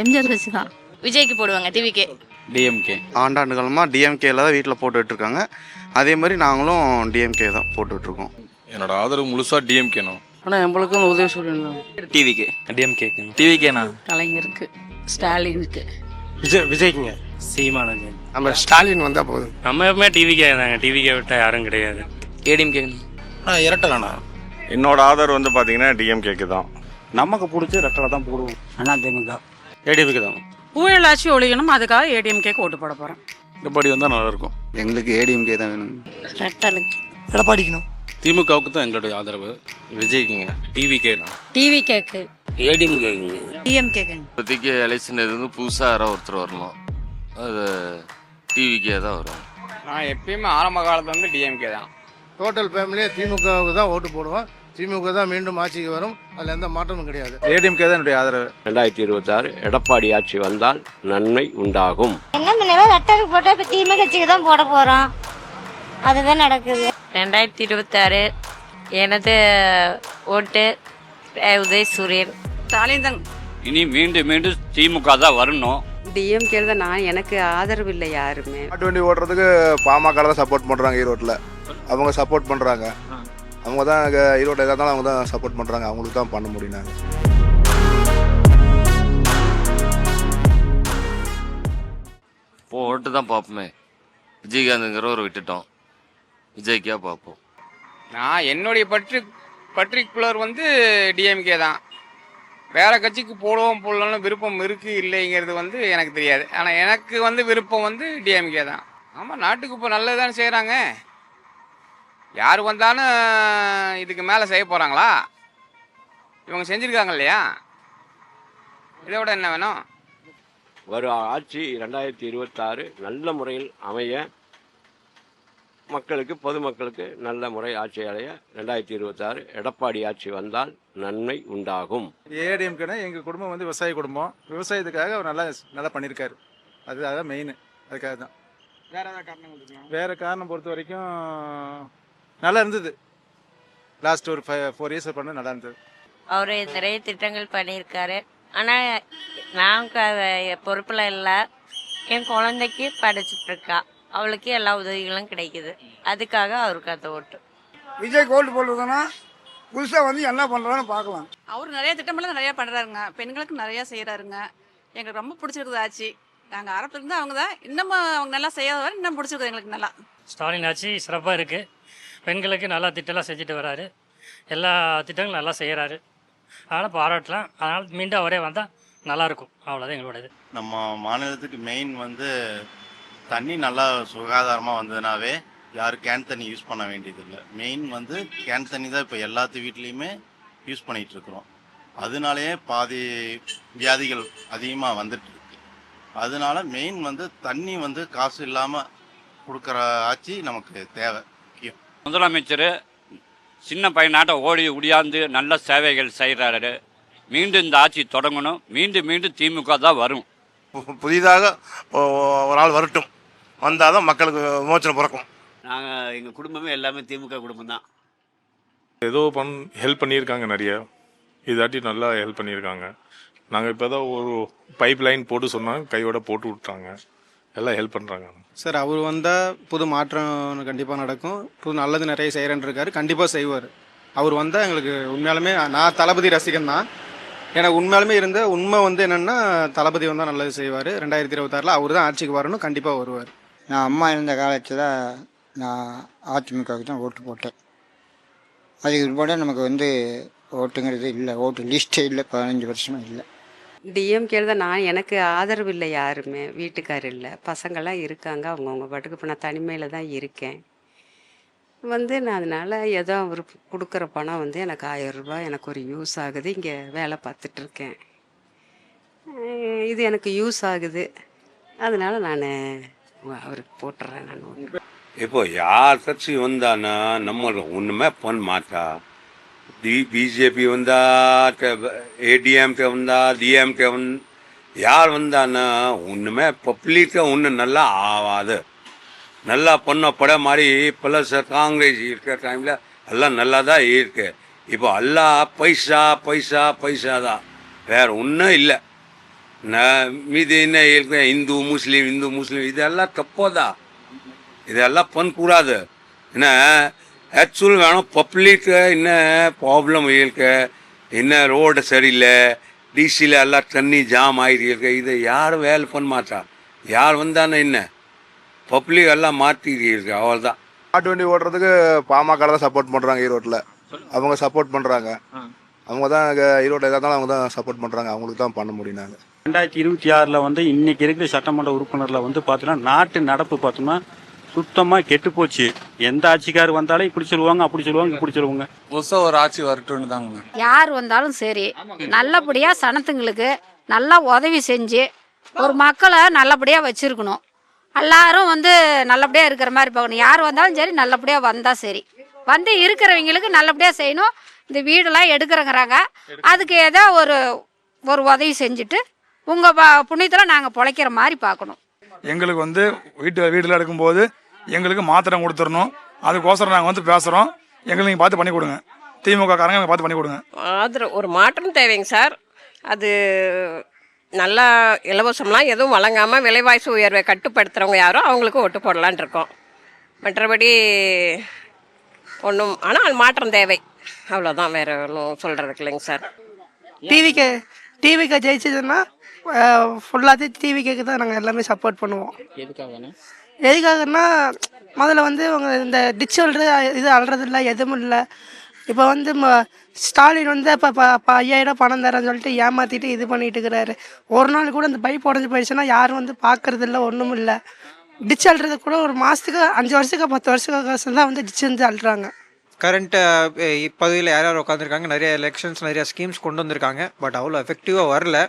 எம்ஜிஆர் கட்சி தான். விஜய்க்கு போடுவாங்க டிவிக்கு. டிஎம்கே. ஆண்டாண்டு காலமாக டிஎம்கேல தான் வீட்டில் போட்டுட்ருக்காங்க. அதே மாதிரி நாங்களும் டிஎம்கே தான் போட்டுட்ருக்கோம். என்னோட ஆதரவு முழுசாக டிஎம்கேண்ணா. ஆனால் நம்மளுக்கும் உதவி சொல்லணும். டிவிக்கு. டிஎம்கே. டிவிக்கேண்ணா. கலைஞருக்கு, ஸ்டாலினுக்கு. விஜய்க்குங்க. சீமானுக்கு. நம்ம ஸ்டாலின் வந்தால் போதும். நம்ம எப்பவுமே டிவிக்கே தாங்க. டிவிக்கே விட்டால் யாரும் கிடையாது. ஏடிஎம்கே. இரட்டலண்ணா. என்னோட ஆதரவு வந்து பார்த்தீங்கன்னா டிஎம்கேக்கு தான். நமக்கு பிடிச்சி ரெட்டலை தான் போடுவோம். அண்ணா திமுக. ஏடிஎம்கே தான். ஊழல் ஆட்சி ஒழிக்கணும், அதுக்காக ஏடிஎம்கேக்கு ஓட்டு போட போகிறேன். எடப்பாடி வந்தால் நல்லாயிருக்கும். எங்களுக்கு ஏடிஎம்கே தான் வேணும். ரெட்டலுக்கு. எடப்பாடிக்கணும். திமுகவுக்கு தான் எங்களுடைய ஆதரவு. விஜய்க்குங்க. டிவிக்கேண்ணா. டிவிகேக்கு. ஏடிஎம்கேங்க. டிஎம்கேக்கு. இப்போதைக்கு எலெக்ஷன் எதுவும் புதுசாக யாராவது ஒருத்தர் வரணும், அது டிவிக்கே தான் வரும். நான் எப்பயுமே ஆரம்ப காலத்துல வந்து டிஎம்கே தான். டோட்டல் ஃபேமிலியே திமுகவுக்கு தான் ஓட்டு போடுவோம். திமுக தான் மீண்டும் ஆட்சிக்கு வரும். அதில் எந்த மாற்றமும் கிடையாது. ஏடிஎம்கே தான் என்னுடைய ஆதரவு. 2026 எடப்பாடி ஆட்சி வந்தால் நன்மை உண்டாகும். என்ன பண்ணுவோம், ரெட்டலுக்கு போட்டால் இப்போ திமுக கட்சிக்கு தான் போட போகிறோம். அதுதான் நடக்குது. 2026 எனது ஓட்டு உதயசூரியன். ஸ்டாலின் தான். இனி மீண்டும் மீண்டும் திமுக தான் வரணும். டிஎம்கே தான். நான் எனக்கு ஆதரவு இல்லை யாருமே. மாட்டு வண்டி ஓட்டுறதுக்கு பாமக தான் சப்போர்ட் பண்ணுறாங்க. ஈரோட்டில் அவங்க சப்போர்ட் பண்ணுறாங்க. அவங்க தான் ஈரோட்டில் எதாக இருந்தாலும் அவங்க தான் சப்போர்ட் பண்ணுறாங்க. அவங்களுக்கு தான் பண்ண முடியும். நாங்கள் இப்போ ஓட்டு தான் பார்ப்போமே. விஜயகாந்துங்கிறவர் விட்டுட்டோம், விஜய்க்கே பார்ப்போம். நான் என்னுடைய பர்டிகுலர் வந்து டிஎம்கே தான். வேற கட்சிக்கு போடுவோம் போடலாம்னு விருப்பம் இருக்கு இல்லைங்கிறது வந்து எனக்கு தெரியாது. ஆனால் எனக்கு வந்து விருப்பம் வந்து டிஎம்கே தான். ஆமாம், நாட்டுக்கு இப்போ நல்லதுதானே செய்கிறாங்க. யார் வந்தாலும் இதுக்கு மேலே செய்ய போகிறாங்களா? இவங்க செஞ்சுருக்காங்க இல்லையா? இதை விட என்ன வேணும்? வரும் ஆட்சி 2026 நல்ல முறையில் அமைய, மக்களுக்கு பொதுமக்களுக்கு நல்ல முறை ஆட்சி அடைய 2026 எடப்பாடி ஆட்சி வந்தால் நன்மை உண்டாகும். ஏடிஎம்கேனா எங்கள் குடும்பம் வந்து விவசாய குடும்பம். விவசாயத்துக்காக அவர் நல்லா பண்ணியிருக்காரு. அதுதான் மெயின். அதுக்காக தான். வேறு காரணம் பொறுத்த வரைக்கும் நல்லா இருந்தது. லாஸ்ட் ஒரு 4 இயர்ஸ் பண்ண நல்லா இருந்தது. அவர் நிறைய திட்டங்கள் பண்ணியிருக்காரு. ஆனால் நான் பொறுப்பில் இல்லை. என் குழந்தைக்கு படிச்சுட்டு இருக்கா. அவளுக்கு எல்லா உதவிகளும் கிடைக்குது. அதுக்காக அவருக்கு அந்த ஓட்டு. விஜய்க்கு ஓட்டு போடுறதுன்னா புதுசாக வந்து என்ன பண்ணுறான்னு பார்க்கலாம். அவர் நிறைய திட்டமெல்லாம் நிறையா பண்ணுறாருங்க. பெண்களுக்கு நிறையா செய்கிறாருங்க. எங்களுக்கு ரொம்ப பிடிச்சிருக்குது ஆட்சி. நாங்கள் ஆரம்பத்துலேருந்து அவங்க தான். இன்னமும் அவங்க நல்லா செய்யாத இன்னும் பிடிச்சிருக்குது எங்களுக்கு நல்லா. ஸ்டாலின் ஆட்சி சிறப்பாக இருக்குது. பெண்களுக்கு நல்லா திட்டம்லாம் செஞ்சுட்டு வராரு. எல்லா திட்டங்களும் நல்லா செய்கிறாரு. அதனால் பாராட்டலாம். அதனால் மீண்டும் அவரே வந்தால் நல்லாயிருக்கும். அவ்வளோதான் எங்களோட இது. நம்ம மாநிலத்துக்கு மெயின் வந்து தண்ணி நல்லா சுகாதாரமாக வந்ததுனாவே யாரும் கேன் தண்ணி யூஸ் பண்ண வேண்டியதில்லை. மெயின் வந்து கேன் தண்ணி தான் இப்போ எல்லாத்து வீட்லேயுமே யூஸ் பண்ணிகிட்ருக்குறோம். அதனாலேயே பாதி வியாதிகள் அதிகமாக வந்துட்டு இருக்கு. அதனால மெயின் வந்து தண்ணி வந்து காசு இல்லாமல் கொடுக்குற ஆட்சி நமக்கு தேவை. முக்கியம். முதலமைச்சர் சின்ன பையனாட்ட ஓடி உடியாந்து நல்ல சேவைகள் செய்கிறாரு. மீண்டும் இந்த ஆட்சி தொடங்கணும். மீண்டும் மீண்டும் திமுக தான் வரும். புதிதாக ஒரு ஆள் வரட்டும். வந்தால் தான் மக்களுக்கு விமோச்சனம் பிறக்கும். நாங்கள் எங்கள் குடும்பமே எல்லாமே திமுக குடும்பம் தான். ஏதோ ஹெல்ப் பண்ணியிருக்காங்க நிறைய. இதாட்டி நல்லா ஹெல்ப் பண்ணியிருக்காங்க. நாங்கள் இப்போ தான் ஒரு பைப் லைன் போட்டு சொன்னாங்க, கையோட போட்டு விட்டாங்க. எல்லாம் ஹெல்ப் பண்ணுறாங்க. சார், அவர் வந்தால் புது மாற்றம் கண்டிப்பாக நடக்கும். புது நல்லது நிறைய செய்கிறேன்னு இருக்காரு. கண்டிப்பாக செய்வார். அவர் வந்தால் எங்களுக்கு உண்மையாலுமே, நான் தளபதி ரசிகன் தான். எனக்கு உண்மையாலுமே இருந்த உண்மை வந்து என்னென்னா, தளபதி வந்தால் நல்லது செய்வார். 2026 அவர் தான் ஆட்சிக்கு வரணும். கண்டிப்பாக வருவார். நான் அம்மா இருந்த காலத்தில் நான் அதிமுகவுக்கு தான் ஓட்டு போட்டேன். அதுக்கு பிற்பாடு நமக்கு வந்து ஓட்டுங்கிறது இல்லை. ஓட்டு லிஸ்ட்டே இல்லை. 15 வருஷமாக இல்லை. டிஎம்கே தான். நான் எனக்கு ஆதரவு இல்லை யாருமே. வீட்டுக்காரர் இல்லை, பசங்கள்லாம் இருக்காங்க. அவங்கவுங்க பாட்டுக்கு. இப்போ நான் தனிமையில் தான் இருக்கேன். நான் அதனால் ஏதோ அவர் கொடுக்குற பணம் எனக்கு 1000 ரூபாய் எனக்கு ஒரு யூஸ் ஆகுது. இங்கே வேலை பார்த்துட்ருக்கேன். இது எனக்கு யூஸ் ஆகுது. அதனால் நான் அவருக்கு போட்டுறேன். நான் இப்போ யார் கட்சி வந்தானா நம்ம ஒன்றுமே பண்ண மாட்டா. பிஜேபி வந்தா, ஏடிஎம்கே வந்தா, டிஎம்கே யார் வந்தானா ஒன்றுமே பப்ளிக்காக ஒன்றும் நல்லா ஆகாது. நல்லா பண்ணப்பட மாதிரி ப்ளஸ் காங்கிரஸ் இருக்கிற டைமில் எல்லாம் நல்லா தான் இருக்கு. இப்போ எல்லாம் பைசா பைசா பைசா தான், வேறு ஒன்றும் இல்லை. மீது என்ன இருக்கு இந்து முஸ்லீம் இதெல்லாம் தப்போதா, இதெல்லாம் பண்ணக்கூடாது. ஏன்னா ஆக்சுவல் வேணும் பப்ளிக்கு என்ன ப்ராப்ளம் இருக்கு, என்ன ரோடு சரியில்லை, டிசியில் எல்லாம் தண்ணி ஜாம் ஆகிருக்கு. இதை யாரும் வேலை பண்ண மாட்டா. யார் வந்தானே என்ன பப்ளிக் எல்லாம் மாற்றிருக்கு, அவ்வளோதான். மாட்டு வண்டி ஓட்டுறதுக்கு பாமக தான் சப்போர்ட் பண்ணுறாங்க. ஈரோட்டில் அவங்க சப்போர்ட் பண்ணுறாங்க. அவங்க தான் ஈரோட்டில் எதாக இருந்தாலும் அவங்க தான் சப்போர்ட் பண்ணுறாங்க. அவங்களுக்கு தான் பண்ண முடியும். நாங்கள் 2026 வந்து இன்னைக்கு இருக்கிற சட்டமன்ற உறுப்பினரில் வந்து பார்த்தீங்கன்னா நாட்டு நடப்பு பார்த்தோம்னா சுத்தமாக கெட்டு போச்சு. எந்த ஆட்சிக்கார் வந்தாலும் இப்படி சொல்லுவாங்க, அப்படி சொல்லுவாங்க, இப்படி சொல்லுவாங்க. புதுசாக ஒரு ஆட்சி வரட்டும்னு தாங்க. யார் வந்தாலும் சரி நல்லபடியாக சனத்துங்களுக்கு நல்லா உதவி செஞ்சு ஒரு மக்களை நல்லபடியாக வச்சுருக்கணும். எல்லாரும் வந்து நல்லபடியாக இருக்கிற மாதிரி பார்க்கணும். யார் வந்தாலும் சரி நல்லபடியாக வந்தால் சரி. வந்து இருக்கிறவங்களுக்கு நல்லபடியாக செய்யணும். இந்த வீடெல்லாம் எடுக்கிறங்கிறாங்க, அதுக்கு ஏதோ ஒரு உதவி செஞ்சுட்டு உங்கள் புண்ணியத்தில் நாங்கள் பிழைக்கிற மாதிரி பார்க்கணும். எங்களுக்கு வந்து வீட்டில் எடுக்கும்போது எங்களுக்கு மாத்திரம் கொடுத்துடணும். அதுக்கோசரம் நாங்கள் வந்து பேசுகிறோம். எங்களுக்கு நீங்கள் பார்த்து பண்ணி கொடுங்க. திமுக காரங்க எங்களுக்கு பார்த்து பண்ணி கொடுங்க. ஆதரவு ஒரு மாற்றம் தேவைங்க சார். அது நல்லா இலவசம்லாம் எதுவும் வழங்காமல் விலைவாசி உயர்வை கட்டுப்படுத்துகிறவங்க யாரோ அவங்களுக்கும் ஓட்டு போடலான் இருக்கோம். மற்றபடி ஒன்றும், ஆனால் மாற்றம் தேவை, அவ்வளோதான். வேறு ஒன்றும் சொல்கிறதுக்கு இல்லைங்க சார். டிவிக்கு ஜெயிச்சதுன்னா ஃபுல்லாக டிவிக்கு தான் நாங்கள் எல்லாமே சப்போர்ட் பண்ணுவோம். எதுக்காகன்னா முதல்ல வந்து அவங்க இந்த டிஜிட்டல் இது அல்றதில்ல, எதுவும் இல்லை. இப்போ வந்து ஸ்டாலின் வந்து இப்போ 5000 பணம் தரேன்னு சொல்லிட்டு ஏமாற்றிட்டு இது பண்ணிட்டு இருக்கிறாரு. ஒரு நாள் கூட இந்த பைப் உடஞ்சி போயிடுச்சுன்னா யாரும் வந்து பார்க்கறதில்ல, ஒன்றும் இல்லை. டிச் அல்றது கூட ஒரு மாதத்துக்கு 5 வருஷத்துக்கு 10 வருஷத்துக்கு தான் வந்து டிச் வந்து அல்றாங்க. கரண்ட் இப்போதையில் யார் யார் உட்காந்துருக்காங்க, நிறைய எலெக்ஷன்ஸ் நிறைய ஸ்கீம்ஸ் கொண்டு வந்திருக்காங்க. பட் அவ்வளோ எஃபெக்டிவாக வரல.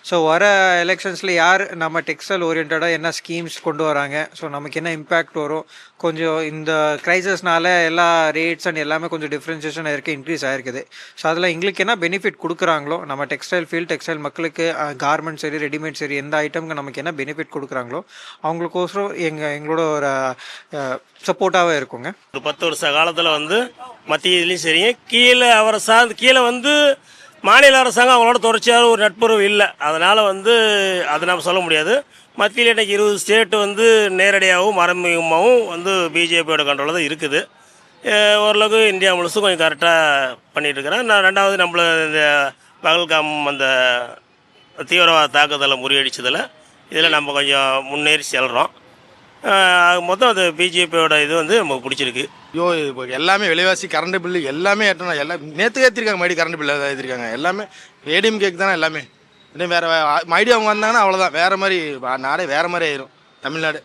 ஸோ வர எலெக்ஷன்ஸில் யார் நம்ம டெக்ஸ்டைல் ஓரியன்டாக என்ன ஸ்கீம்ஸ் கொண்டு வராங்க, ஸோ நமக்கு என்ன இம்பேக்ட் வரும், கொஞ்சம் இந்த க்ரைசஸ்னால எல்லா ரேட்ஸ் அண்ட் எல்லாமே கொஞ்சம் டிஃப்ரென்சியேஷன் இருக்குது, இன்க்ரீஸ் ஆகிருக்குது. ஸோ அதில் எங்களுக்கு என்ன பெனிஃபிட் கொடுக்குறாங்களோ, நம்ம டெக்ஸ்டைல் ஃபீல்ட் டெக்ஸ்டைல் மக்களுக்கு கார்மெண்ட் சரி ரெடிமேட் சரி எந்த ஐட்டமுக்கு நமக்கு என்ன பெனிஃபிட் கொடுக்குறாங்களோ அவங்களுக்கோசரம் எங்களோட ஒரு சப்போர்ட்டாகவே இருக்குங்க. ஒரு 10 வருஷ காலத்தில் வந்து மத்திய இதுலேயும் சரி கீழே வந்து மாநில அரசாங்கம் அவங்களோட தொடர்ச்சியாக ஒரு நட்புறவு இல்லை. அதனால் வந்து அதை நம்ம சொல்ல முடியாது. மத்தியில் இன்றைக்கி 20 ஸ்டேட்டு வந்து நேரடியாகவும் மறைமுகமாகவும் வந்து பிஜேபியோட கண்ட்ரோலில் தான் இருக்குது. ஓரளவுக்கு இந்தியா முழுசும் கொஞ்சம் கரெக்டாக பண்ணிகிட்டு இருக்கிறேன். நான் ரெண்டாவது நம்மள இந்த பகல்காம் அந்த தீவிரவாத தாக்குதலை முறியடிச்சதில் இதில் நம்ம கொஞ்சம் முன்னேறி செல்கிறோம். மொத்தம் அது பிஜேபியோட இது வந்து நமக்கு பிடிச்சிருக்கு. ஐயோ, இப்போ எல்லாமே விலைவாசி, கரண்ட் பில்லு எல்லாமே ஏற்றணும். எல்லாம் நேற்று ஏற்றிருக்காங்க. மறுபடியும் கரண்ட் பில்லு ஏற்றிருக்காங்க. எல்லாமே ஏடிஎம் கேக்கு தானே எல்லாமே. இன்னும் வேறு மறுபடியும் அவங்க வந்தாங்கன்னா அவ்வளோதான், வேறு மாதிரி நாடே வேறு மாதிரி ஆயிரும் தமிழ்நாடு.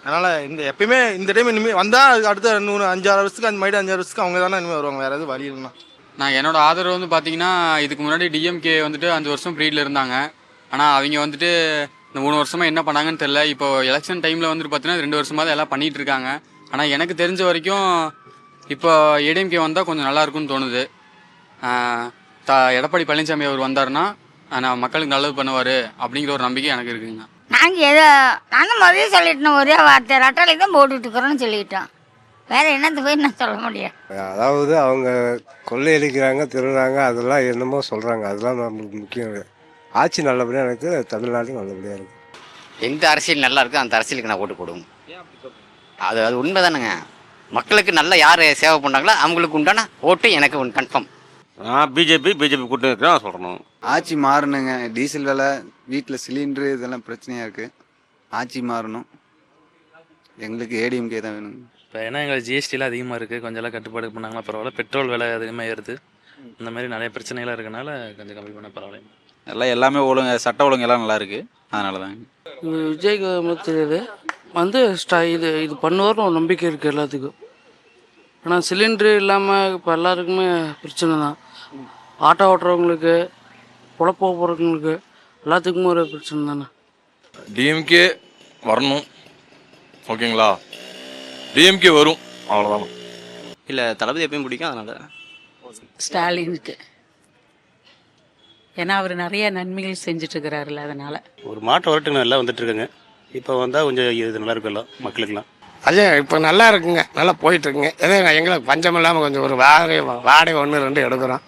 அதனால் எப்பயுமே இந்த டைம் இனிமேல் வந்தால் அதுக்கு அடுத்த 5-6 வருஷத்துக்கு மறுபடியும் 5-6 வருஷத்துக்கு அவங்க தானே இனிமேல் வருவாங்க. வேறு எதுவும் வழி இல்லைன்னா. நான் என்னோட ஆதரவு வந்து பார்த்தீங்கன்னா, இதுக்கு முன்னாடி டிஎம்கே வந்துட்டு 5 வருஷம் ப்ரீடில் இருந்தாங்க. ஆனால் அவங்க வந்துட்டு இந்த 3 வருஷமாக என்ன பண்ணாங்கன்னு தெரில. இப்போ எலெக்ஷன் டைமில் வந்துட்டு பார்த்தீங்கன்னா 2 வருஷமாக எல்லாம் பண்ணிகிட்டு இருக்காங்க. ஆனால் எனக்கு தெரிஞ்ச வரைக்கும் இப்போ ஏடிஎம்கே வந்தால் கொஞ்சம் நல்லாயிருக்குன்னு தோணுது. எடப்பாடி பழனிசாமி அவர் வந்தாருன்னா நான் மக்களுக்கு நல்லது பண்ணுவார் அப்படிங்கிற ஒரு நம்பிக்கை எனக்கு இருக்குங்க. நாங்கள் முதல்ல சொல்லிட்டோம், ஒரே வார்த்தை ரெட்டாலைக்கு தான் போட்டுட்டு இருக்கிறோன்னு சொல்லிட்டோம். வேறு என்னது போய் நான் சொல்ல முடியும். அதாவது அவங்க கொள்ளையடிக்கிறாங்க, திருடுறாங்க, அதெல்லாம் என்னமோ சொல்கிறாங்க. அதெல்லாம் நம்மளுக்கு முக்கியம். ஆட்சி நல்லபடியாக இருக்குது, தமிழ்நாட்டில் நல்லபடியாக இருக்குது. எந்த அரசியல் நல்லா இருக்கோ அந்த அரசியலுக்கு நான் ஓட்டு போடுவோம். அது உண்மை தானுங்க. மக்களுக்கு நல்லா யார் சேவை பண்ணுறாங்களோ அவங்களுக்கு உண்டான ஓட்டு எனக்கு கன்ஃபார்ம். பிஜேபி கூட்டு இருக்கிறேன் சொல்கிறோம். ஆட்சி மாறணுங்க. டீசல் விலை, வீட்டில் சிலிண்டரு இதெல்லாம் பிரச்சனையாக இருக்குது. ஆட்சி மாறணும். எங்களுக்கு ஏடிஎம்கே தான் வேணும். இப்போ ஏன்னா எங்களுக்கு ஜிஎஸ்டிலாம் அதிகமாக இருக்குது. கொஞ்சம் எல்லாம் கட்டுப்பாடு பண்ணாங்கன்னா பரவாயில்ல. பெட்ரோல் விலை அதிகமாக ஏறுது. இந்த மாதிரி நிறைய பிரச்சனைலாம் இருக்கனால கொஞ்சம் கம்மி பண்ண பரவாயில்ல. எல்லாமே ஒழுங்கு, சட்ட ஒழுங்கு எல்லாம் நல்லா இருக்குது. அதனால தாங்க விஜய்க்கு தெரியுது வந்து இது பண்ணுவார்னு ஒரு நம்பிக்கை இருக்குது எல்லாத்துக்கும். ஆனால் சிலிண்ட்ரு இல்லாமல் இப்போ எல்லாருக்குமே பிரச்சனை தான். ஆட்டோ ஓட்டுறவங்களுக்கு, பொழப்ப போகிறவங்களுக்கு எல்லாத்துக்குமே ஒரு பிரச்சனை தானே. டிஎம்கே வரணும், ஓகேங்களா? டிஎம்கே வரும், அவ்வளோதான். இல்லை, தளபதி எப்பயும் பிடிக்கும். அதனால் ஸ்டாலினுக்கு, ஏன்னா அவர் நிறைய நன்மைகள் செஞ்சுட்டு இருக்கிறாருல்ல, அதனால ஒரு மாற்றம் வரட்டுங்க. நல்லா வந்துட்டு இருக்குங்க. இப்போ வந்தால் கொஞ்சம் இது நல்லா இருக்குல்ல மக்களுக்கெல்லாம். அதே இப்போ நல்லா இருக்குங்க, நல்லா போயிட்டுருக்குங்க. எதோ எங்களுக்கு பஞ்சம் இல்லாமல் கொஞ்சம் ஒரு வாடகை 1-2 எடுக்கிறோம்.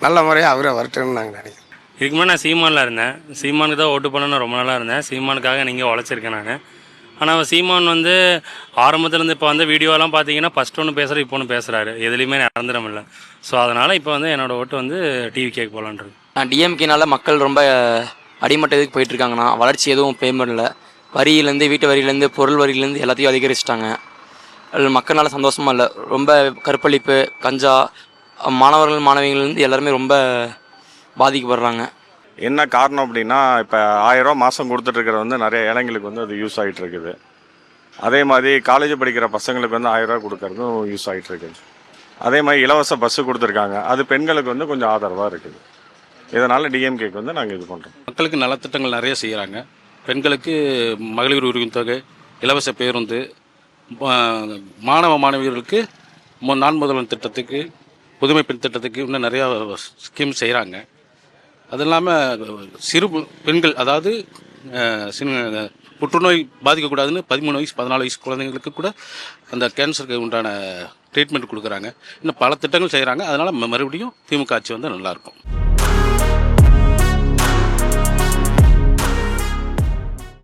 நல்ல முறையாக அவரே வரட்டுன்னு நாங்கள் நினைக்கிறோம். இதுக்கு முன்னாடி நான் சீமானில் இருந்தேன். சீமானுக்கு தான் ஓட்டு பண்ணணும்னு ரொம்ப நாளாக இருந்தேன். சீமானுக்காக நீங்கள் உழைச்சிருக்கேன் நான். ஆனால் சீமான் வந்து ஆரம்பத்துலேருந்து இப்போ வந்து வீடியோலாம் பார்த்தீங்கன்னா ஃபஸ்ட் ஒன்று பேசுகிறார், இப்போ ஒன்று பேசுகிறாரு. எதுலேயுமே நிரந்தரம் இல்லை. ஸோ அதனால் இப்போ வந்து என்னோடய ஓட்டு வந்து டிவிகேக்கு போகலான்றது. டிஎம்கேனால மக்கள் ரொம்ப அடிமட்டத்துக்கு போயிட்டுருக்காங்கண்ணா. வளர்ச்சி எதுவும் பேமெண்ட் இல்லை. வரியிலேருந்து, வீட்டு வரியிலேருந்து, பொருள் வரியிலேருந்து எல்லாத்தையும் அதிகரிச்சிட்டாங்க. அதில் மக்கள்னால சந்தோஷமாக இல்லை. ரொம்ப கற்பழிப்பு, கஞ்சா, மாணவர்கள் மாணவிகள்லேருந்து எல்லாருமே ரொம்ப பாதிக்கப்படுறாங்க. என்ன காரணம் அப்படின்னா, இப்போ 1000 ரூபா மாதம் கொடுத்துட்ருக்கிறது வந்து நிறைய ஏழைங்களுக்கு வந்து அது யூஸ் ஆகிட்டு இருக்குது. அதே மாதிரி காலேஜ் படிக்கிற பசங்களுக்கு வந்து 1000 ரூபா கொடுக்கறதும் யூஸ் ஆகிட்டு இருக்குது. அதே மாதிரி இலவச பஸ்ஸு கொடுத்துருக்காங்க, அது பெண்களுக்கு வந்து கொஞ்சம் ஆதரவாக இருக்குது. இதனால் டிஎம்கேக்கு வந்து நாங்கள் இது பண்ணுறோம். மக்களுக்கு நலத்திட்டங்கள் நிறைய செய்கிறாங்க. பெண்களுக்கு மகளிர் உரிமை தொகை, இலவச பேருந்து, மாணவ மாணவியர்களுக்கு நான் முதல்வன் திட்டத்துக்கு, புதுமை பெண் திட்டத்துக்கு இன்னும் நிறையா ஸ்கீம் செய்கிறாங்க. அது இல்லாமல் சிறு பெண்கள், அதாவது புற்றுநோய் பாதிக்கக்கூடாதுன்னு 13 வயசு 14 வயசு குழந்தைங்களுக்கு கூட அந்த கேன்சருக்கு உண்டான ட்ரீட்மெண்ட் கொடுக்குறாங்க. இன்னும் பல திட்டங்கள் செய்கிறாங்க. அதனால் மறுபடியும் திமுக ஆட்சி வந்து நல்லாயிருக்கும்.